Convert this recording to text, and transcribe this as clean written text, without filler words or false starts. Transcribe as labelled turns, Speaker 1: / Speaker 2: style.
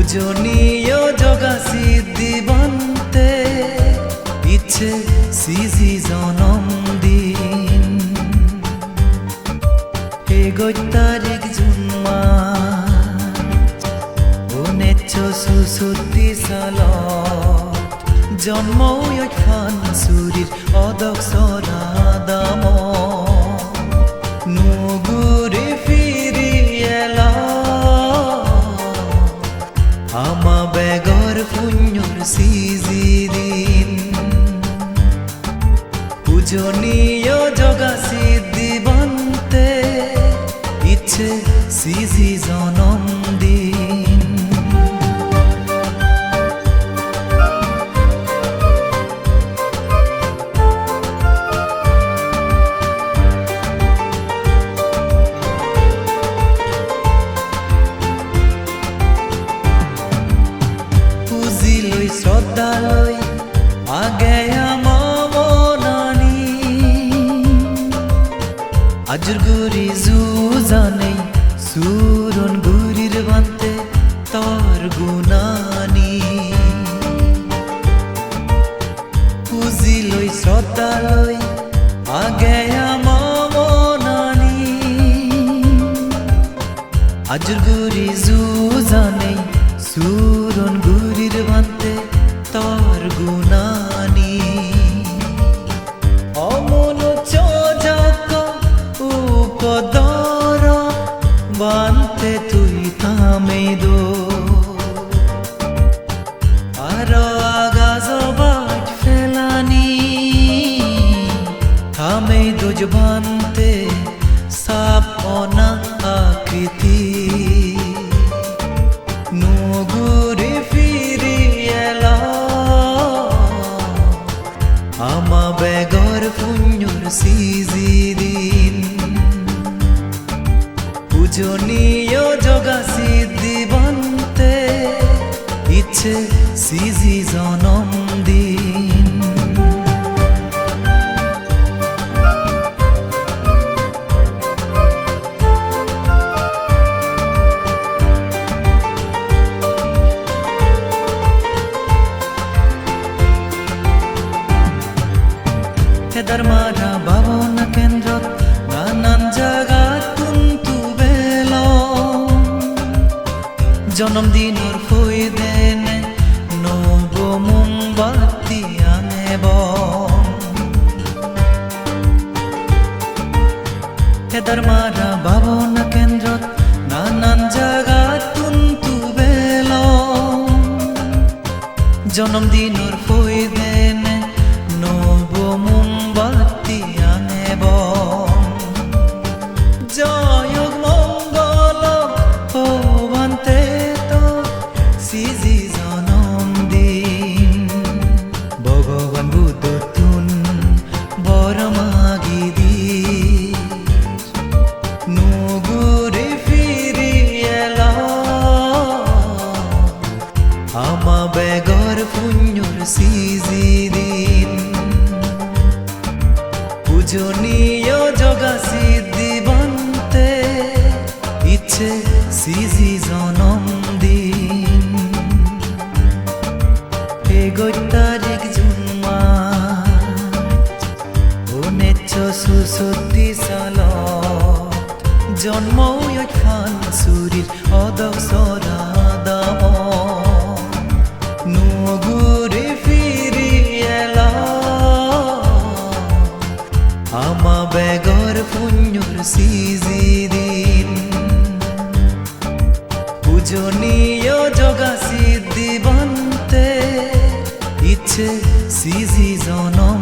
Speaker 1: পূজনীয় জগা সিদ্ধি বন্তে ইচ্ছে সিজি জনমদিন হে 1 তারিখ জুন মাস 1964 সালত জন্ম ফান চুরিৰ অদক্ষৰা দাম নুগুৰি ফিৰি এলা আমা বেগৰ পুণ্যৰ সিজি দিন পূজনীয় জগা সিদ্ধি বন্তে ইচ্ছে সিজি জনমদিন শ্রদ্ধালয় আগে আমনানি আজর গুরি জুজানে সুরন গুরির বান্তে তার গুনানি পুজিলই শ্রদ্ধালয় আগে আমনানি আজর গুরি জুজানে সুরন গুরির বান্তে তার গুনানি অমন চজক উপদর বান্তে তুই থামে দো আর আগাজ বাট ফেলানি থামে দোজ বান্তে সাপ অনা আকৃতি নুগুরি ফিরি এলা আমা বেগর পুণ্যর সিজি দিন পূজনীয় জগা সিদ্ধি বন্তে ইচ্ছে সিজি জনমদিন ধর্মারা ভাবনা কেন্দ্র নানান জায়গাত কুন্তু বেল জন্মদিনের ফুই দেনে নব মোমবাতি আনেব ধর্মারা ভাবনা কেন্দ্র নানান জায়গাত কুন্তু বেল জন্মদিনের ফুই দেনে নব মোমবাতি আনেব জয় মঙ্গল ভবান্তে তো সিজি জনমদিন ভগবান বুদ্ধ তুন বড় মাগি দি নুগুরি ফিরি এলা আমা বেগর পুণ্যর সিজি দিন পূজনীয় জগা সিদ্ধি বন্তে ইচ্ছে সিজি জনমদিন হে 1 তারিখ জুন মাস 1964 সালত জন্ম ফান চুরিৰ অদক্ষৰা দাম নুগুৰি ফিৰি এলা আমা বেগর পুণ্যর সিজি দিন পূজনীয় জগা সিদ্ধি বন্তে ইচ্ছে সিজি জনম